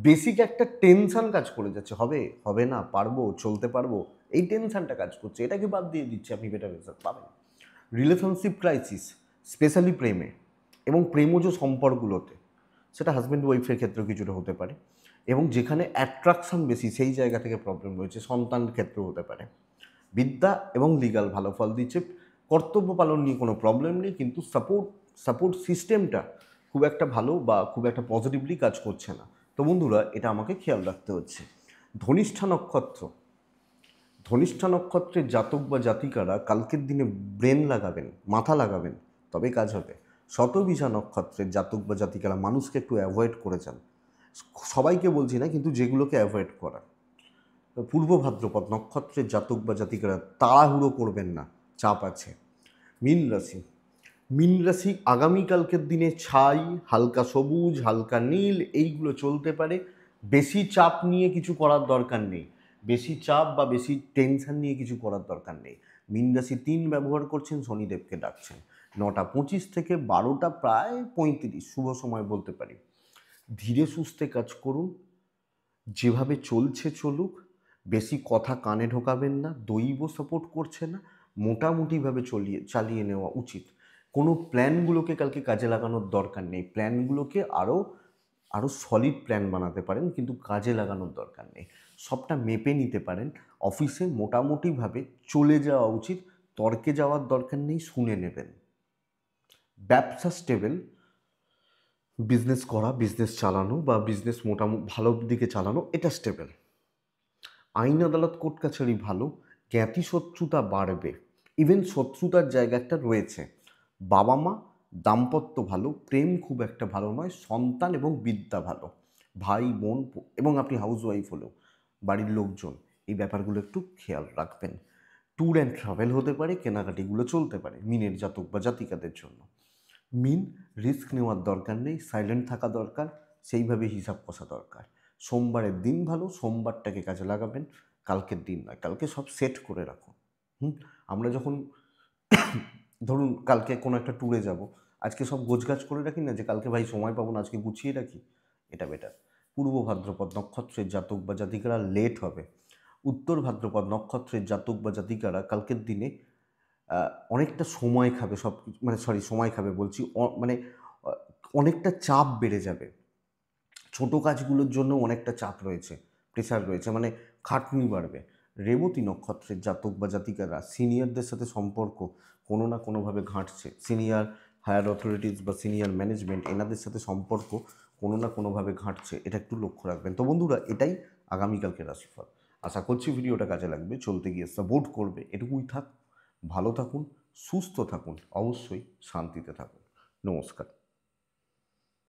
বেসিক একটা টেনশন কাজ করে যাচ্ছে, হবে হবে না, পারবো, চলতে পারবো, এই টেনশনটা কাজ করছে। এটাকে বাদ দিয়ে দিচ্ছে, আপনি বেটার রেজাল্ট পাবেন। রিলেশনশিপ ক্রাইসিস, স্পেশালি প্রেমে এবং প্রেমজ সম্পর্কগুলোতে, সেটা হাজব্যান্ড ওয়াইফের ক্ষেত্রেও কিছুটা হতে পারে, এবং যেখানে অ্যাট্রাকশন বেশি সেই জায়গা থেকে প্রবলেম রয়েছে, সন্তানের ক্ষেত্রেও হতে পারে। বিদ্যা এবং লিগাল ভালো ফল দিচ্ছে, কর্তব্য পালন নিয়ে কোনো প্রবলেম নেই, কিন্তু সাপোর্ট সিস্টেমটা খুব একটা ভালো বা খুব একটা পজিটিভলি কাজ করছে না। তো বন্ধুরা, এটা আমাকে খেয়াল রাখতে হচ্ছে। ধনিষ্ঠা নক্ষত্র, ধনিষ্ঠা নক্ষত্রের জাতক বা জাতিকারা কালকের দিনে ব্রেন লাগাবেন, মাথা লাগাবেন, তবে কাজ হবে। শতবিশা নক্ষত্রের জাতক বা জাতিকারা মানুষকে একটু অ্যাভয়েড করে যান, সবাইকে বলছি না, কিন্তু যেগুলোকে অ্যাভয়েড করা। পূর্ব ভাদ্রপদ নক্ষত্রের জাতক বা জাতিকারা তাড়াহুড়ো করবেন না, চাপ আছে। মীন রাশি, মীন রাশি আগামীকালকের দিনে ছাই, হালকা সবুজ, হালকা নীল এইগুলো চলতে পারে। বেশি চাপ নিয়ে কিছু করার দরকার নেই, বেশি চাপ বা বেশি টেনশন নিয়ে কিছু করার দরকার নেই। মীন রাশি 3 ব্যবহার করছেন, শনিদেবকে ডাকছেন 9টা 25 থেকে 12টা প্রায় 35 শুভ সময় বলতে পারি। ধীরে সুস্থে কাজ করুন, যেভাবে চলছে চলুক, বেশি কথা কানে ঢোকাবেন না, দৈব সাপোর্ট করছে না, মোটামুটিভাবে চালিয়ে নেওয়া উচিত। কোনো প্ল্যানগুলোকে কালকে কাজে লাগানোর দরকার নেই, প্ল্যানগুলোকে আরও সলিড প্ল্যান বানাতে পারেন, কিন্তু কাজে লাগানোর দরকার নেই। সবটা মেপে নিতে পারেন, অফিসে মোটামুটিভাবে চলে যাওয়া উচিত, তর্কে যাওয়ার দরকার নেই, শুনে নেবেন। ব্যবসা স্টেবল, বিজনেস করা, বিজনেস চালানো বা বিজনেস মোটামুটি ভালো দিকে চালানো, এটা স্টেবল। আইন আদালত কোর্ট কাছারি ভালো, জ্ঞাতি শত্রুতা বাড়বে, ইভেন শত্রুতার জায়গা একটা রয়েছে। বাবা মা, দাম্পত্য ভালো, প্রেম খুব একটা ভালো নয়, সন্তান এবং বিদ্যা ভালো, ভাই বোন এবং আপনি হাউস ওয়াইফ হলেও বাড়ির লোকজন এই ব্যাপারগুলো একটু খেয়াল রাখবেন। ট্যুর অ্যান্ড ট্রাভেল হতে পারে, কেনাকাটিগুলো চলতে পারে মিনের জাতক বা জাতিকাদের জন্য। মিন, রিস্ক নেওয়ার দরকার নেই, সাইলেন্ট থাকা দরকার, সেইভাবে হিসাব কষা দরকার। সোমবারের দিন ভালো, সোমবারটাকে কাজে লাগাবেন, কালকের দিন নয়, কালকে সব সেট করে রাখুন। আমরা যখন ধরুন কালকে কোনো একটা ট্যুরে যাব, আজকে সব গোছগাছ করে রাখি না, যে কালকে ভাই সময় পাবো না, আজকে গুছিয়ে রাখি, এটা বেটার। পূর্ব ভাদ্রপদ নক্ষত্রের জাতক বা জাতিকারা লেট হবে। উত্তর ভাদ্রপদ নক্ষত্রের জাতক বা জাতিকারা কালকের দিনে অনেকটা সময় খাবে, সব মানে সময় খাবে বলছি, মানে অনেকটা চাপ বেড়ে যাবে, ছোট কাজগুলোর জন্য অনেকটা চাপ রয়েছে, প্রেশার রয়েছে, মানে খাটনি বাড়বে। রেবতী নক্ষত্রের জাতক বা জাতিকারা সিনিয়রদের সাথে সম্পর্ক কোনো না কোনোভাবে ঘাঁটছে, সিনিয়র হায়ার অথরিটিস বা সিনিয়র ম্যানেজমেন্ট এনাদের সাথে সম্পর্ক কোনো না কোনোভাবে ঘাঁটছে, এটা একটু লক্ষ্য রাখবেন। তো বন্ধুরা, এটাই আগামীকালকে রাশিফল। আশা করছি ভিডিওটা কাজে লাগবে, চলতে গিয়ে সাপোর্ট করবে, এটুকুই থাক। ভালো থাকুন, সুস্থ থাকুন, অবশ্যই শান্তিতে থাকুন। নমস্কার।